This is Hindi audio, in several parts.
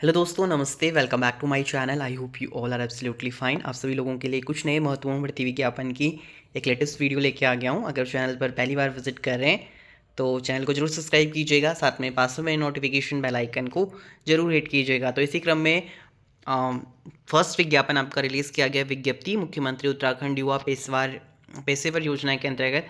हेलो दोस्तों, नमस्ते। Welcome back to my channel. I hope you all are absolutely fine. आप सभी लोगों के लिए कुछ नए महत्वपूर्ण भर्ती विज्ञापन की एक लेटेस्ट वीडियो लेके आ गया हूँ। अगर चैनल पर पहली बार विजिट कर रहे हैं तो चैनल को जरूर सब्सक्राइब कीजिएगा, साथ में पास में नोटिफिकेशन बेल आइकन को जरूर हिट कीजिएगा। तो इसी क्रम में फर्स्ट विज्ञापन आपका रिलीज़ किया गया। विज्ञप्ति मुख्यमंत्री उत्तराखंड युवा पेशेवर योजना के अंतर्गत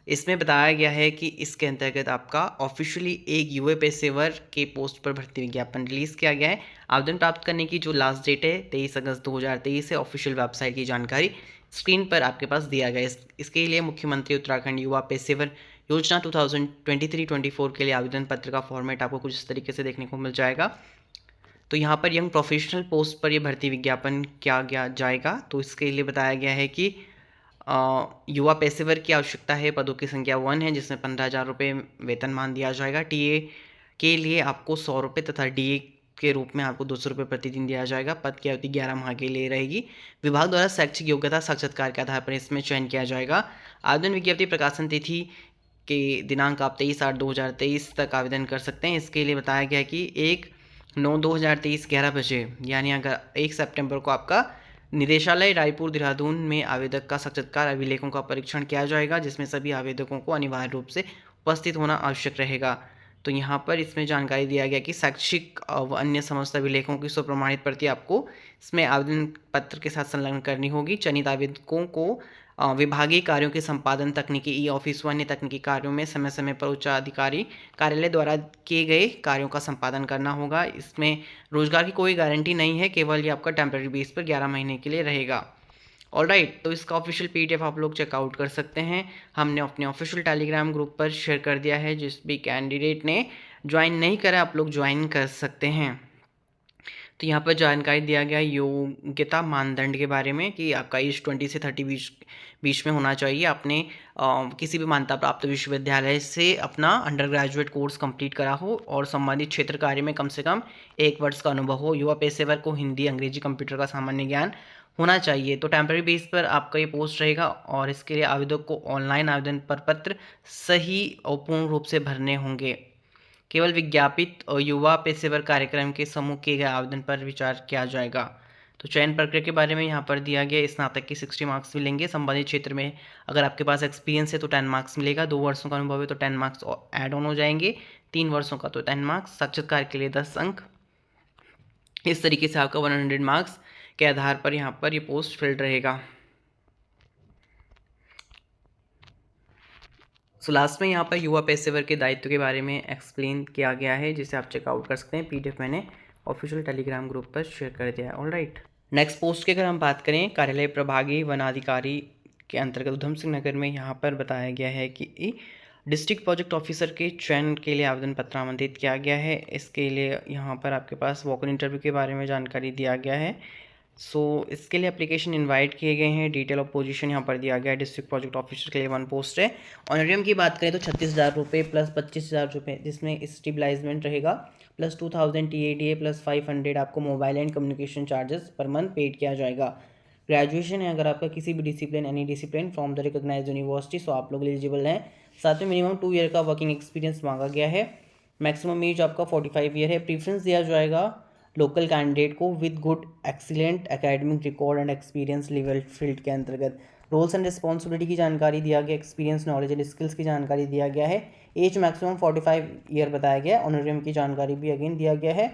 इसमें बताया गया है कि इसके अंतर्गत आपका ऑफिशियली एक युवा पेशेवर के पोस्ट पर भर्ती विज्ञापन रिलीज़ किया गया है। आवेदन प्राप्त करने की जो लास्ट डेट है 23 अगस्त 2023 है। ऑफिशियल वेबसाइट की जानकारी स्क्रीन पर आपके पास दिया गया है। इसके लिए मुख्यमंत्री उत्तराखंड युवा पेशेवर योजना 2023-24 के लिए आवेदन पत्र का फॉर्मेट आपको कुछ इस तरीके से देखने को मिल जाएगा। तो यहाँ पर यंग प्रोफेशनल पोस्ट पर ये भर्ती विज्ञापन किया गया जाएगा। तो इसके लिए बताया गया है कि युवा पेशेवर की आवश्यकता है। पदों की संख्या 1 है, जिसमें 15,000 रुपये वेतनमान दिया जाएगा। टीए के लिए आपको 100 रुपये तथा डीए के रूप में आपको 200 रुपये प्रतिदिन दिया जाएगा। पद की अवधि 11 माह के लिए रहेगी। विभाग द्वारा शैक्षिक योग्यता साक्षात्कार के आधार पर इसमें चयन किया जाएगा। आवेदन विज्ञप्ति प्रकाशन तिथि के दिनांक आप 23/8/2023 तक आवेदन कर सकते हैं। इसके लिए बताया गया कि 1/9/2023 11 बजे, यानी अगर 1 सितंबर को आपका निदेशालय रायपुर देहरादून में आवेदक का साक्षात्कार अभिलेखों का परीक्षण किया जाएगा, जिसमें सभी आवेदकों को अनिवार्य रूप से उपस्थित होना आवश्यक रहेगा। तो यहाँ पर इसमें जानकारी दिया गया कि शैक्षिक व अन्य समस्त अभिलेखों की स्वप्रमाणित प्रति आपको इसमें आवेदन पत्र के साथ संलग्न करनी होगी। चयनित आवेदकों को विभागीय कार्यों के संपादन, तकनीकी ई ऑफिस व अन्य तकनीकी कार्यों में समय समय पर उच्चाधिकारी कार्यालय द्वारा किए गए कार्यों का संपादन करना होगा। इसमें रोजगार की कोई गारंटी नहीं है, केवल ये आपका टेम्प्रेरी बेस पर 11 महीने के लिए रहेगा। ऑलराइट, तो इसका ऑफिशियल पीडीएफ आप लोग चेकआउट कर सकते हैं। हमने अपने ऑफिशियल टेलीग्राम ग्रुप पर शेयर कर दिया है। जिस भी कैंडिडेट ने ज्वाइन नहीं करा, आप लोग ज्वाइन कर सकते हैं। तो यहाँ पर जानकारी दिया गया योग्यता मानदंड के बारे में कि आपका एज 20 से 30 बीच बीच में होना चाहिए। आपने किसी भी मान्यता प्राप्त विश्वविद्यालय से अपना अंडर ग्रेजुएट कोर्स कंप्लीट करा हो और संबंधित क्षेत्र कार्य में कम से कम 1 वर्ष का अनुभव हो। युवा पेशेवर को हिंदी, अंग्रेजी, कंप्यूटर का सामान्य ज्ञान होना चाहिए। तो टेम्प्रेरी बेस पर आपका ये पोस्ट रहेगा और इसके लिए आवेदक को ऑनलाइन आवेदन प्रपत्र सही और पूर्ण रूप से भरने होंगे। केवल विज्ञापित और युवा पेशेवर कार्यक्रम के समूह किए गए आवेदन पर विचार किया जाएगा। तो चयन प्रक्रिया के बारे में यहाँ पर दिया गया। स्नातक की 60 मार्क्स मिलेंगे। संबंधित क्षेत्र में अगर आपके पास एक्सपीरियंस है तो 10 मार्क्स मिलेगा। 2 वर्षों का अनुभव है तो 10 मार्क्स ऐड ऑन हो जाएंगे। 3 वर्षों का तो 10 मार्क्स। साक्षात्कार के लिए 10 अंक। इस तरीके से आपका 100 मार्क्स के आधार पर यहाँ पर ये पोस्ट फिल्ड रहेगा। सो लास्ट में यहाँ पर युवा पेशेवर के दायित्व के बारे में एक्सप्लेन किया गया है, जिसे आप चेकआउट कर सकते हैं। पीडीएफ मैंने ऑफिशियल टेलीग्राम ग्रुप पर शेयर कर दिया है। ऑलराइट, नेक्स्ट पोस्ट की अगर हम बात करें, कार्यालय प्रभागी वनाधिकारी के अंतर्गत उधम सिंह नगर में यहाँ पर बताया गया है कि डिस्ट्रिक्ट प्रोजेक्ट ऑफिसर के चयन के लिए आवेदन पत्र आमंत्रित किया गया है। इसके लिए यहाँ पर आपके पास वॉक इन इंटरव्यू के बारे में जानकारी दिया गया है। इसके लिए एप्लीकेशन इनवाइट किए गए हैं। डिटेल ऑफ पोजीशन यहाँ पर दिया गया है। डिस्ट्रिक्ट प्रोजेक्ट ऑफिसर के लिए 1 पोस्ट है। ऑनरेरियम की बात करें तो 36,000 रुपये प्लस 25,000 रुपये, जिसमें स्टेबलाइजमेंट रहेगा, प्लस 2,000 TADA प्लस 500 आपको mobile and communication charges per month paid किया जाएगा। ग्रेजुएशन है अगर आपका किसी भी discipline, any discipline from the recognised university, so आप लोग एलिजिबल हैं। साथ में मिनिमम 2 ईयर का वर्किंग एक्सपीरियंस मांगा गया है। मैक्सिमम एज आपका 45 ईयर है। प्रीफरेंस दिया जाएगा लोकल कैंडिडेट को with good excellent academic record and experience level field के अंतर्गत। रोल्स एंड रिस्पॉन्सिबिलिटी की जानकारी दिया गया। एक्सपीरियंस, नॉलेज एंड स्किल्स की जानकारी दिया गया है। एज मैक्सिमम 45 ईयर बताया गया है। ऑनरेरियम की जानकारी भी अगेन दिया गया है।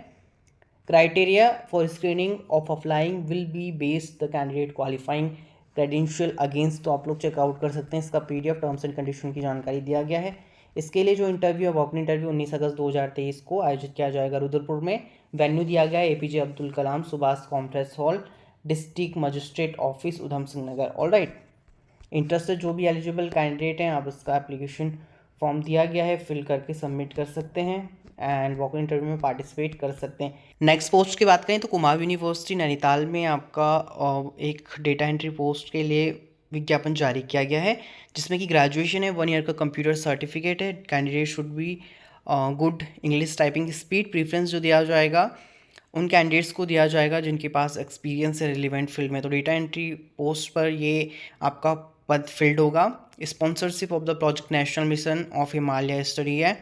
Criteria for screening of applying will be based the candidate qualifying credential against, तो आप लोग चेकआउट कर सकते हैं। इसका पीडीएफ टर्म्स एंड कंडीशन की जानकारी दिया गया है। इसके लिए जो इंटरव्यू है, वॉक इन इंटरव्यू 19 अगस्त 2023 को आयोजित किया जाएगा रुद्रपुर में। वेन्यू दिया गया है APJ Abdul Kalam Subhash conference hall, district magistrate office, Udham Singh Nagar. Alright, interested जो भी एलिजिबल कैंडिडेट हैं, आप इसका एप्लीकेशन फॉर्म दिया गया है, फिल करके सबमिट कर सकते हैं एंड वॉक इन इंटरव्यू में पार्टिसिपेट कर सकते हैं। नेक्स्ट पोस्ट की बात करें तो कुमाऊं यूनिवर्सिटी नैनीताल में आपका एक डेटा एंट्री पोस्ट के लिए विज्ञापन जारी किया गया है, जिसमें कि ग्रेजुएशन है, 1 ईयर का कंप्यूटर सर्टिफिकेट है। Candidate should be good English typing speed. Preference जो दिया जाएगा उन कैंडिडेट्स को दिया जाएगा जिनके पास एक्सपीरियंस है रिलेवेंट फील्ड में। तो डेटा एंट्री पोस्ट पर ये आपका पद फिल्ड होगा। Sponsorship of the project national mission of Himalaya study है,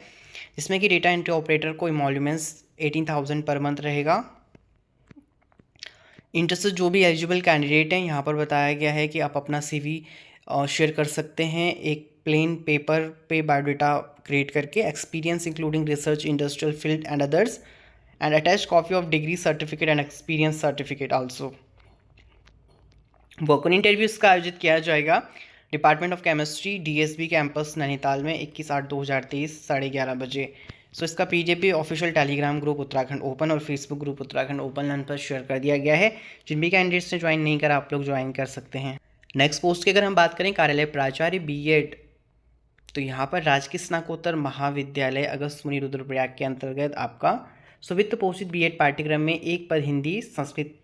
जिसमें कि डेटा एंट्री ऑपरेटर को इमोल्यूमेंट्स 18,000 पर मंथ रहेगा। इंटरेस्टेड जो भी एलिजिबल कैंडिडेट हैं, यहाँ पर बताया गया है कि आप अपना CV शेयर कर सकते हैं एक प्लेन पेपर पे बायोडाटा क्रिएट करके, experience including research, industrial field and others, and attach copy of degree certificate and experience certificate also. Walk in interviews का आयोजित किया जाएगा department of chemistry, DSB campus Nainital में 21/8/2023 11:30 बजे। सो इसका PJP official Telegram group Uttarakhand open और Facebook group Uttarakhand open learn पर शेयर कर दिया गया है। जिन भी कैंडिडेट्स ने ज्वाइन नहीं करा, आप लोग ज्वाइन कर सकते हैं। नेक्स्ट पोस्ट की अगर हम बात करें, कार्यालय प्राचार्य BEd, तो यहाँ पर राजकीय स्नातकोत्तर महाविद्यालय अगस्त मुनि रुद्रप्रयाग के अंतर्गत आपका सुवित्त पोषित BEd पाठ्यक्रम में एक पद हिंदी संस्कृत,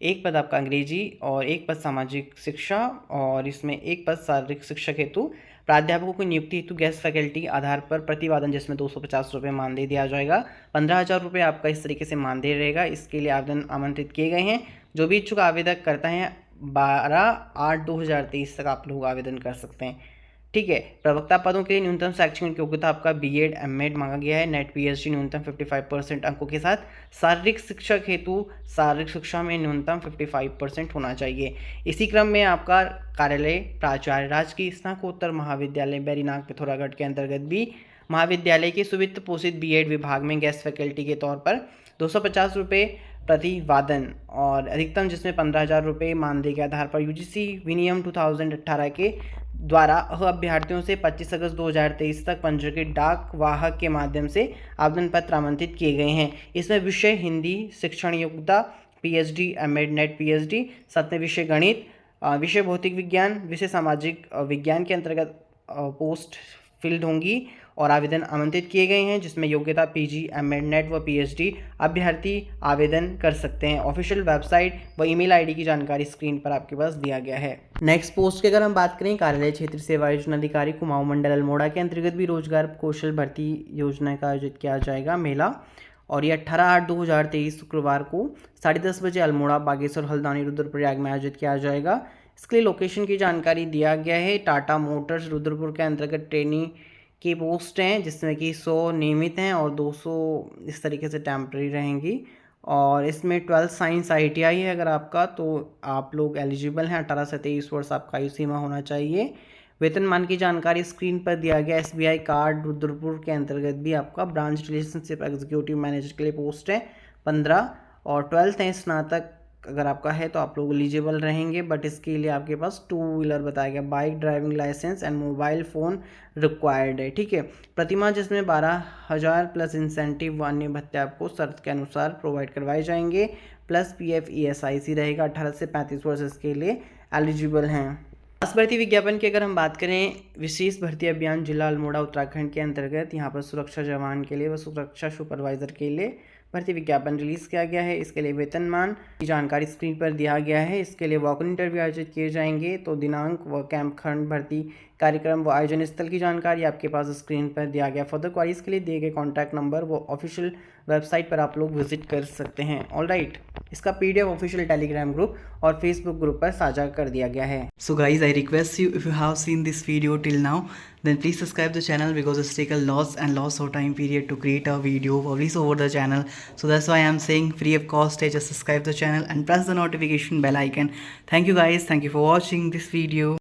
एक पद आपका अंग्रेजी और एक पद सामाजिक शिक्षा, और इसमें एक पद शारीरिक शिक्षक हेतु प्राध्यापकों की नियुक्ति हेतु गेस्ट फैकल्टी आधार पर प्रतिवादन, जिसमें 250 रुपये मानदेय दिया जाएगा। 15,000 रुपये आपका इस तरीके से मानदेय रहेगा। इसके लिए आवेदन आमंत्रित किए गए हैं। जो भी इच्छुक आवेदक करता है 12/8/2023 तक आप लोग आवेदन कर सकते हैं। ठीक है। प्रवक्ता पदों के लिए न्यूनतम शैक्षणिक योग्यता आपका BEd MAd मांगा गया है। नेट PhD न्यूनतम 55% अंकों के साथ। शारीरिक शिक्षक हेतु शारीरिक शिक्षा में न्यूनतम 55% होना चाहिए। इसी क्रम में आपका कार्यालय प्राचार्य राजकीय स्नातकोत्तर महाविद्यालय बैरीनाग पिथौरागढ़ के अंतर्गत भी महाविद्यालय के सुवित्त पोषित BEd विभाग में गेस्ट फैकल्टी के तौर पर 250 रुपये प्रतिवादन और अधिकतम, जिसमें 15,000 रुपये मानदेय के आधार पर UGC विनियम 2018 के द्वारा अभ्यर्थियों से 25 अगस्त 2023 तक पंजीकृत डाक वाहक के माध्यम से आवेदन पत्र आमंत्रित किए गए हैं। इसमें विषय हिंदी, शिक्षण योग्यता PhD MAd नेट PhD, 7वें विषय गणित, विषय भौतिक विज्ञान, विषय सामाजिक विज्ञान के अंतर्गत पोस्ट फिल्ड होंगी और आवेदन आमंत्रित किए गए हैं, जिसमें योग्यता PG MAd नेट व PhD अभ्यर्थी आवेदन कर सकते हैं। ऑफिशियल वेबसाइट व ईमेल ID की जानकारी स्क्रीन पर आपके पास दिया गया है। नेक्स्ट पोस्ट की अगर हम बात करें, कार्यालय क्षेत्र सेवा योजना अधिकारी कुमाऊं मंडल अल्मोड़ा के अंतर्गत भी रोजगार कौशल भर्ती योजना का आयोजित किया जाएगा मेला, और ये 18/8/2023 शुक्रवार को 10:30 बजे अल्मोड़ा, बागेश्वर, हल्द्वानी, रुद्रप्रयाग में आयोजित किया जाएगा। इसके लिए लोकेशन की जानकारी दिया गया है। टाटा मोटर्स रुद्रपुर के अंतर्गत ट्रेनी की पोस्ट हैं, जिसमें कि 100 नियमित हैं और 200 इस तरीके से टेम्प्रेरी रहेंगी। और इसमें 12 साइंस ITI है अगर आपका, तो आप लोग एलिजिबल हैं। 18 से 23 वर्ष आपका आयु सीमा होना चाहिए। वेतनमान की जानकारी स्क्रीन पर दिया गया। SBI कार्ड रुद्रपुर के अंतर्गत भी आपका ब्रांच रिलेशनशिप एग्जीक्यूटिव मैनेजर के लिए पोस्ट है 15, और 12th है स्नातक अगर आपका है तो आप लोग एलिजिबल रहेंगे। बट इसके लिए आपके पास 2 व्हीलर बताया गया, bike, driving licence and mobile phone required है। ठीक है। प्रतिमाह जिसमें 12,000 प्लस इंसेंटिव व अन्य भत्ते आपको शर्त के अनुसार प्रोवाइड करवाए जाएंगे, प्लस PF ESIC रहेगा। 18 से 35 वर्ष इसके लिए एलिजिबल हैं। खास भर्ती विज्ञापन की अगर हम बात करें, विशेष भर्ती अभियान जिला अल्मोड़ा उत्तराखंड के अंतर्गत यहाँ पर सुरक्षा जवान के लिए व सुरक्षा सुपरवाइजर के लिए भर्ती विज्ञापन रिलीज किया गया है। इसके लिए वेतनमान की जानकारी स्क्रीन पर दिया गया है। इसके लिए वॉक इन इंटरव्यू आयोजित किए जाएंगे, तो दिनांक व कैंप खंड भर्ती कार्यक्रम व आयोजन स्थल की जानकारी आपके पास स्क्रीन पर दिया गया। फर्दर क्वारीज के लिए दिए गए कॉन्टैक्ट नंबर वो ऑफिशियल वेबसाइट पर आप लोग विजिट कर सकते हैं। ऑलराइट, इसका PDF ऑफिशियल टेलीग्राम ग्रुप और फेसबुक ग्रुप पर साझा कर दिया गया है। So guys, I request you, if you have seen this video till now, then please subscribe the channel because it's take a lots of time period to create a video, publish over the channel. So that's why I'm saying free of cost, just subscribe the channel and press the notification bell icon. Thank you guys, thank you for watching this video.